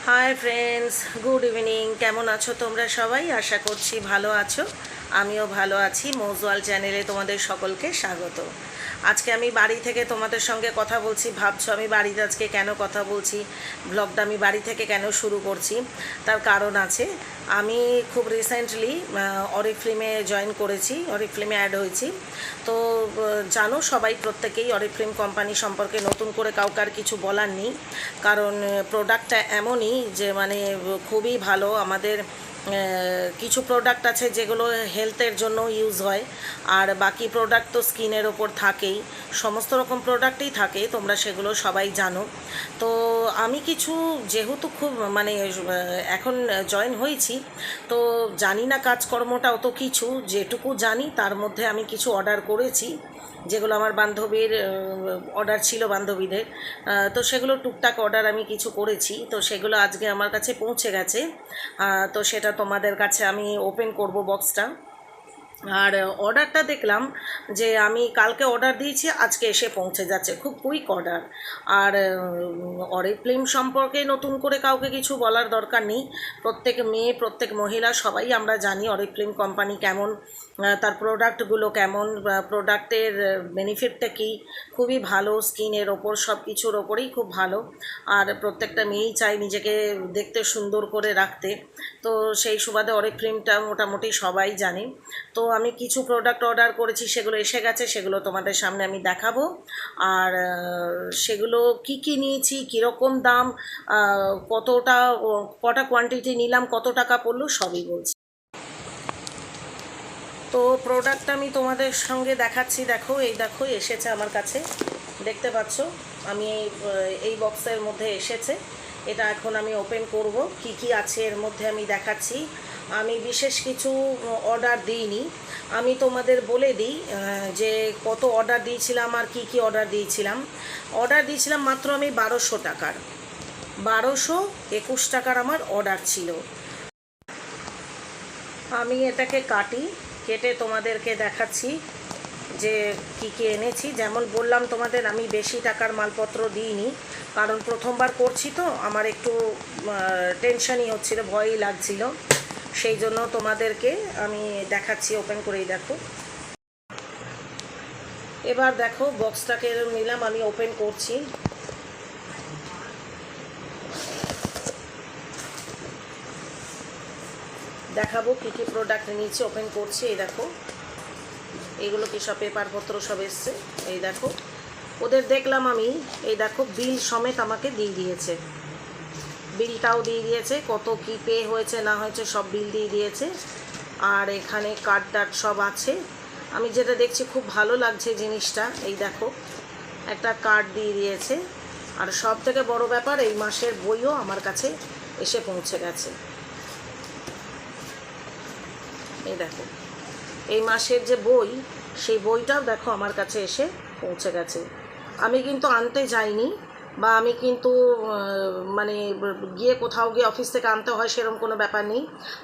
Hi friends, good evening. কেমন আছো তোমরা সবাই? আশা করছি ভালো আছো। আমিও ভালো আছি। মৌজওয়াল চ্যানেলে তোমাদের সকলকে স্বাগত। আজকে আমি বাড়ি থেকে তোমাদের সঙ্গে কথা বলছি। ভাবছো আমি বাড়িতে আজকে কেন কথা বলছি, ব্লগটা আমি বাড়ি থেকে কেন শুরু করছি? তার কারণ আছে। আমি খুব রিসেন্টলি অরিফ্লেমে জয়েন করেছি, অরিফ্লেমে অ্যাড হয়েছি। তো জানো সবাই, প্রত্যেকেই অরিফ্লেম কোম্পানি সম্পর্কে নতুন করে কাউকে আর কিছু বলার নেই, কারণ প্রোডাক্টটা এমনই যে মানে খুবই ভালো। আমাদের কিছু প্রোডাক্ট আছে যেগুলো হেলথের জন্য ইউজ হয়, আর বাকি প্রোডাক্ট তো স্কিনের ওপর থাকেই। সমস্ত রকম প্রোডাক্টই থাকে, তোমরা সেগুলো সবাই জানো। তো আমি কিছু, যেহেতু খুব মানে এখন জয়েন হয়েছি, তো জানি না কাজকর্মটা অত কিছু। যেটুকু জানি তার মধ্যে আমি কিছু অর্ডার করেছি, যেগুলো আমার বান্ধবীর অর্ডার ছিল, বান্ধবীদের। তো সেগুলো টুকটাক অর্ডার আমি কিছু করেছি, তো সেগুলো আজকে আমার কাছে পৌঁছে গেছে। তো সেটা তোমাদের কাছে আমি ওপেন করব বক্সটা। আর অর্ডারটা দেখলাম যে আমি কালকে অর্ডার দিয়েছি, আজকে এসে পৌঁছে যাচ্ছে, খুব কুইক অর্ডার। আর অরিফ্লেম সম্পর্কে নতুন করে কাউকে কিছু বলার দরকার নেই। প্রত্যেক মেয়ে, প্রত্যেক মহিলা সবাই আমরা জানি অরিফ্লেম কোম্পানি কেমন, তার প্রোডাক্টগুলো কেমন, প্রোডাক্টের বেনিফিটটা কী। খুবই ভালো, স্কিনের ওপর সব কিছুর ওপরেই খুব ভালো। আর প্রত্যেকটা মেয়েই চায় নিজেকে দেখতে সুন্দর করে রাখতে। তো সেই সুবাদে অরিফ্লেমটা মোটামুটি সবাই জানে। তো আমি কিছু প্রোডাক্ট অর্ডার করেছি, সেগুলো এসে গেছে, সেগুলো তোমাদের সামনে আমি দেখাবো। আর সেগুলো কি কি নিয়েছি, কীরকম দাম, কতটা কটা কোয়ান্টিটি নিলাম, কত টাকা পড়লো, সবই বলছি। তো প্রোডাক্ট আমি তোমাদের সঙ্গে দেখাচ্ছি। দেখো, এই দেখো এসেছে আমার কাছে, দেখতে পাচ্ছ। আমি এই বক্সের মধ্যে এসেছে। এটা এখন আমি ওপেন করব। কি কি আছে এর মধ্যে আমি দেখাচ্ছি। আমি বিশেষ কিছু অর্ডার দিইনি। আমি তোমাদের বলে দিই যে কত অর্ডার দিয়েছিলাম আর কি কি অর্ডার দিয়েছিলাম। অর্ডার দিয়েছিলাম মাত্র আমি 1200 টাকার, 1221 টাকার আমার অর্ডার ছিল। আমি এটাকে কেটে তোমাদেরকে দেখাচ্ছি যে কি কি এনেছি। যেমন বললাম তোমাদের, আমি বেশি টাকার মালপত্র দিইনি, কারণ প্রথমবার করছি তো আমার একটু টেনশনই হচ্ছিল, ভয়ই লাগছিল। সেই জন্য তোমাদেরকে আমি দেখাচ্ছি, ওপেন করেই দেখো। এবার দেখো বক্সটাকে নিলাম, আমি ওপেন করছি। দেখাবো কী কী প্রোডাক্ট নিয়েছি, ওপেন করছি। এই দেখো, এইগুলো কি সব পেপারপত্র সব এসছে। এই দেখো, ওদের দেখলাম আমি, এই দেখো বিল সমেত আমাকে দিয়ে দিয়েছে, বিলটাও দিয়ে দিয়েছে, কত কি পে হয়েছে না হয়েছে সব বিল দিয়ে দিয়েছে। আর এখানে কার্ড টার্ড সব আছে। আমি যেটা দেখছি খুব ভালো লাগছে জিনিসটা, এই দেখো একটা কার্ড দিয়ে দিয়েছে। আর সব থেকে বড় ব্যাপার, এই মাসের বইও আমার কাছে এসে পৌঁছে গেছে। এই দেখো, এই মাসের যে বই, সেই বইটাও দেখো আমার কাছে এসে পৌঁছে গেছে। আমি কিন্তু আনতে যাইনি, বা আমি কিন্তু মানে গিয়ে কোথাও গিয়ে অফিস থেকে আনতে হয় সেরকম কোনো ব্যাপার নেই।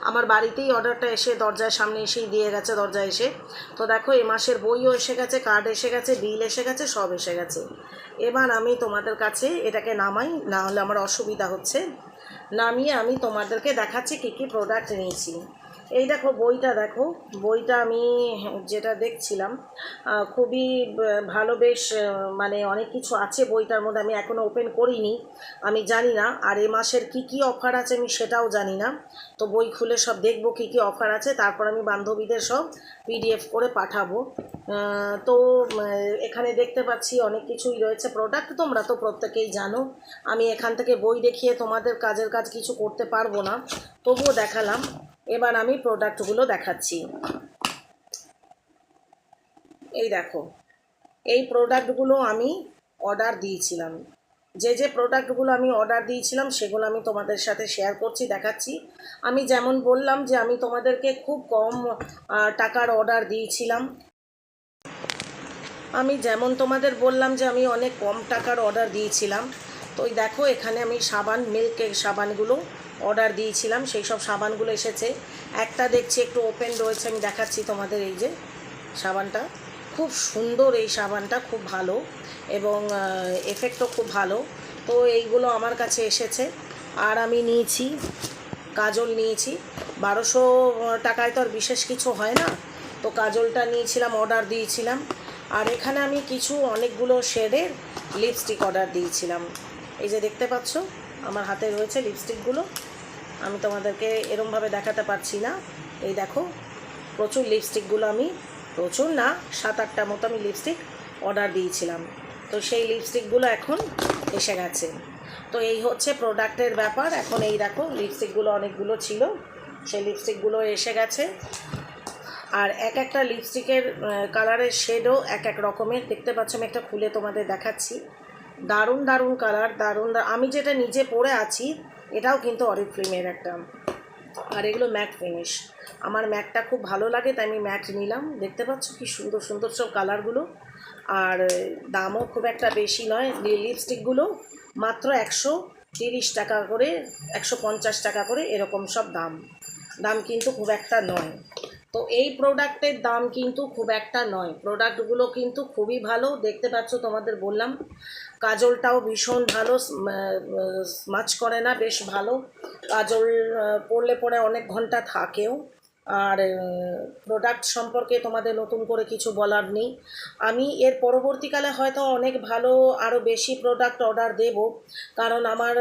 আমার বাড়িতেই অর্ডারটা এসে দরজার সামনে এসেই দিয়ে গেছে, দরজায় এসে। তো দেখো, এই মাসের বইও এসে গেছে, কার্ড এসে গেছে, বিল এসে গেছে, সব এসে গেছে। এবার আমি তোমাদের কাছে এটাকে নামাই, না হলে আমার অসুবিধা হচ্ছে। নামিয়ে আমি তোমাদেরকে দেখাচ্ছি কী কী প্রোডাক্ট নিয়েছি। এই দেখো বইটা, দেখো বইটা আমি যেটা দেখছিলাম খুবই ভালো, বেশ মানে অনেক কিছু আছে বইটার মধ্যে। আমি এখনও ওপেন করিনি, আমি জানি না। আর এ মাসের কি কি অফার আছে আমি সেটাও জানি না। তো বই খুলে সব দেখবো কী কী অফার আছে, তারপর আমি বান্ধবীদের সব পিডিএফ করে পাঠাবো। তো এখানে দেখতে পাচ্ছি অনেক কিছুই রয়েছে প্রোডাক্ট, তোমরা তো প্রত্যেকেই জানো। আমি এখান থেকে বই দেখিয়ে তোমাদের কাজের কাজ কিছু করতে পারবো না, তবুও দেখালাম। এবার আমি প্রোডাক্টগুলো দেখাচ্ছি। এই দেখো, এই প্রোডাক্টগুলো আমি অর্ডার দিয়েছিলাম। যে যে প্রোডাক্টগুলো আমি অর্ডার দিয়েছিলাম সেগুলো আমি তোমাদের সাথে শেয়ার করছি, দেখাচ্ছি। আমি যেমন বললাম যে আমি তোমাদেরকে খুব কম টাকার অর্ডার দিয়েছিলাম। আমি যেমন তোমাদের বললাম যে আমি অনেক কম টাকার অর্ডার দিয়েছিলাম। তো ওই দেখো, এখানে আমি সাবান, মিল্কের সাবানগুলো অর্ডার দিয়েছিলাম, সেই সব সাবানগুলো এসেছে। একটা দেখছি একটু ওপেন রয়েছে, আমি দেখাচ্ছি তোমাদের। এই যে সাবানটা খুব সুন্দর, এই সাবানটা খুব ভালো এবং এফেক্টও খুব ভালো। তো এইগুলো আমার কাছে এসেছে। আর আমি নিয়েছি কাজল নিয়েছি। 1200 টাকায় তো আর বিশেষ কিছু হয় না, তো কাজলটা নিয়েছিলাম, অর্ডার দিয়েছিলাম। আর এখানে আমি কিছু অনেকগুলো শেডের লিপস্টিক অর্ডার দিয়েছিলাম। এই যে দেখতে পাচ্ছ আমার হাতে রয়েছে লিপস্টিকগুলো, আমি তোমাদেরকে এরমভাবে দেখাতে পারছি না। এই দেখো প্রচুর লিপস্টিকগুলো, আমি প্রচুর না 7-8টা মতো আমি লিপস্টিক অর্ডার দিয়েছিলাম। তো সেই লিপস্টিকগুলো এখন এসে গেছে। তো এই হচ্ছে প্রোডাক্টের ব্যাপার। এখন এই দেখো লিপস্টিকগুলো অনেকগুলো ছিল, সেই লিপস্টিকগুলো এসে গেছে। আর এক একটা লিপস্টিকের কালারের শেডও এক এক রকমের। দেখতে পাচ্ছ, আমি একটা খুলে তোমাদের দেখাচ্ছি। দারুণ দারুণ কালার, দারুণ। আমি যেটা নিজে পরে আছি এটাও কিন্তু অরিফ্লেমের একটা, আর এগুলো ম্যাট ফিনিশ। আমার ম্যাটটা খুব ভালো লাগে, তাই আমি ম্যাট নিলাম। দেখতে পাচ্ছ কি সুন্দর সুন্দর সব কালারগুলো, আর দামও খুব একটা বেশি নয়। লিপস্টিকগুলো মাত্র 130 টাকা করে, 150 টাকা করে এরকম সব দাম। দাম কিন্তু খুব একটা নয়। তো এই প্রোডাক্টের দাম কিন্তু খুব একটা নয়, প্রোডাক্টগুলো কিন্তু খুবই ভালো। দেখতে পাচ্ছ, তোমাদের বললাম কাজলটাও ভীষণ ভালো, স্মাচ করে না, বেশ ভালো কাজল। পরলে পরে অনেক ঘন্টা থাকেও। আর প্রোডাক্ট সম্পর্কে তোমাদের নতুন করে কিছু বলার নেই। আমি এর পরবর্তীকালে হয়তো অনেক ভালো আরও বেশি প্রোডাক্ট অর্ডার দেব, কারণ আমার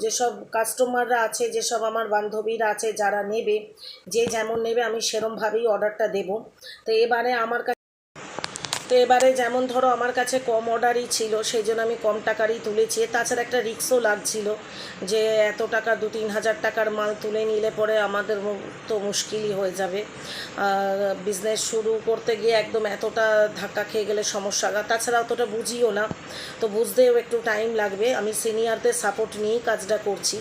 যেসব কাস্টমাররা আছে, যেসব আমার বান্ধবীরা আছে যারা নেবে, যে যেমন নেবে আমি সেরমভাবেই অর্ডারটা দেব। তো এবারে যেমন ধরো আমার কাছে কম অর্ডারই ছিল, সেই জন্য আমি কম টাকারই তুলেছি। তাছাড়া একটা রিস্কও লাগছিল যে এত টাকা 2-3 হাজার টাকার মাল তুলে নিলে পরে আমাদের তো মুশকিলই হয়ে যাবে। বিজনেস শুরু করতে গিয়ে একদম এতটা ধাক্কা খেয়ে গেলে সমস্যা। তাছাড়া অতটা বুঝিও না, তো বুঝতেও একটু টাইম লাগবে। আমি সিনিয়রদের সাপোর্ট নিয়েই কাজটা করছি,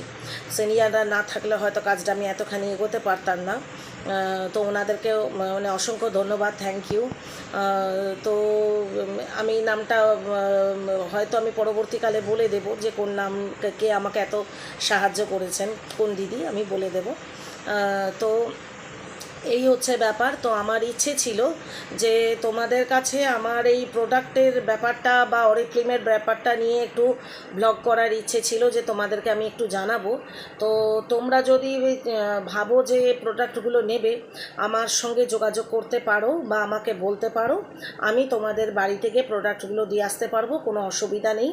সিনিয়ররা না থাকলে হয়তো কাজটা আমি এতখানি এগোতে পারতাম না। তো ওনাদেরকেও মানে অসংখ্য ধন্যবাদ, থ্যাংক ইউ। তো আমি নামটা হয়তো আমি পরবর্তীকালে বলে দেব যে কোন নাম, কে আমাকে এত সাহায্য করেছেন, কোন দিদি, আমি বলে দেব। তো এই হচ্ছে ব্যাপার। তো আমার ইচ্ছে ছিল যে তোমাদের কাছে আমার এই প্রোডাক্টের ব্যাপারটা বা অরিফ্লেমের ব্যাপারটা নিয়ে একটু ব্লগ করার ইচ্ছে ছিল, যে তোমাদেরকে আমি একটু জানাবো। তো তোমরা যদি ভাবো যে প্রোডাক্টগুলো নেবে, আমার সঙ্গে যোগাযোগ করতে পারো বা আমাকে বলতে পারো, আমি তোমাদের বাড়িতে গিয়ে প্রোডাক্টগুলো দিয়ে আসতে পারবো, কোনো অসুবিধা নেই।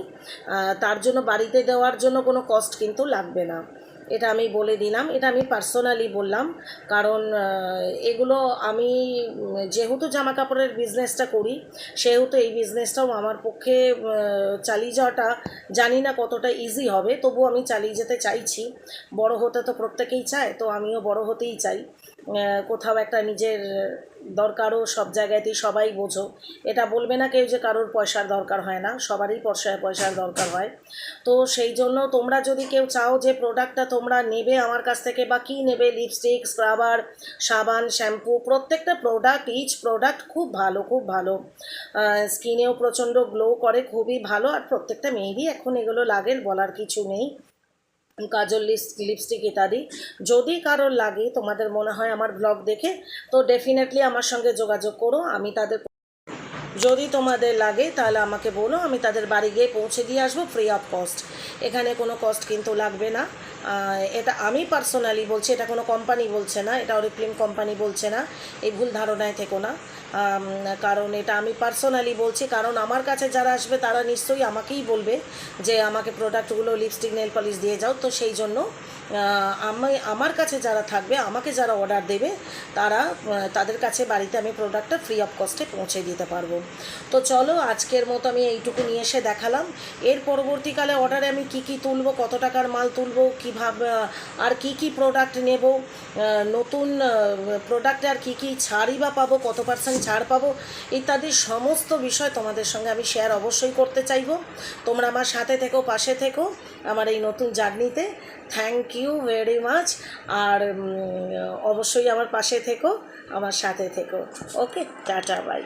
তার জন্য বাড়িতে দেওয়ার জন্য কোনো কস্ট কিন্তু লাগবে না, এটা আমি বলে দিলাম। এটা আমি পার্সোনালি বললাম, কারণ এগুলো আমি যেহেতু জামা কাপড়ের বিজনেসটা করি, সেহেতু এই বিজনেসটাও আমার পক্ষে চালিয়ে যাওয়াটা জানি না কতটা ইজি হবে, তবু আমি চালিয়ে যেতে চাইছি। বড় হতে তো প্রত্যেকেই চায়, তো আমিও বড় হতেই চাই। কোথাও একটা নিজের দরকারও সব জায়গাতেই, সবাই বোঝো, এটা বলবে না কেউ যে কারোর পয়সার দরকার হয় না, সবারই পয়সার দরকার হয়। তো সেই জন্য তোমরা যদি কেউ চাও যে প্রোডাক্টটা তোমরা নেবে আমার কাছ থেকে, বা কী নেবে, লিপস্টিক, স্ক্রাবার, সাবান, শ্যাম্পু, প্রত্যেকটা প্রোডাক্ট, ইচ প্রোডাক্ট খুব ভালো, খুব ভালো। স্কিনেও প্রচণ্ড গ্লো করে, খুবই ভালো। আর প্রত্যেকটা মেয়েরই এখন এগুলো লাগে, বলার কিছু নেই। কাজল, লিপস্টিক ইত্যাদি। যদি কারোর লাগে, তোমাদের মনে হয় আমার ব্লগ দেখে, তো ডেফিনেটলি আমার সঙ্গে যোগাযোগ করো। আমি তাদের, যদি তোমাদের লাগে তাহলে আমাকে বলো, আমি তাদের বাড়ি গিয়ে পৌঁছে দিয়ে আসবো ফ্রি অফ কস্ট। এখানে কোনো কস্ট কিন্তু লাগবে না। এটা আমি পার্সোনালি বলছি, এটা কোনো কোম্পানি বলছে না, এটা অরিফ্লেম কোম্পানি বলছে না, এই ভুল ধারণায় থেকো না। কারণ এটা আমি পার্সোনালি বলছি, কারণ আমার কাছে যারা আসবে তারা নিশ্চয়ই আমাকেই বলবে যে আমাকে প্রোডাক্টগুলো, লিপস্টিক, নেল পলিশ দিয়ে যাও। তো সেই জন্য আমার কাছে যারা থাকবে, আমাকে যারা অর্ডার দেবে, তাদের কাছে বাড়িতে আমি প্রোডাক্টটা ফ্রি অফ কস্টে পৌঁছে দিতে পারবো। তো চলো, আজকের মতো আমি এইটুকু নিয়ে এসে দেখালাম। এর পরবর্তীকালে অর্ডারে আমি কি কি তুলবো, কত টাকার মাল তুলবো, কীভাবে, আর কি কি প্রোডাক্ট নেব, নতুন প্রোডাক্টে আর কি কি ছাড়ই বা পাবো, কত % ছাড় পাবো, ইত্যাদি সমস্ত বিষয় তোমাদের সঙ্গে আমি শেয়ার অবশ্যই করতে চাইবো। তোমরা আমার সাথে থেকো, পাশে থেকো আমার এই নতুন জার্নিতে। Thank you very much. আর অবশ্যই আমার পাশে থেকো, আমার সাথে থেকো। Okay, tata, by.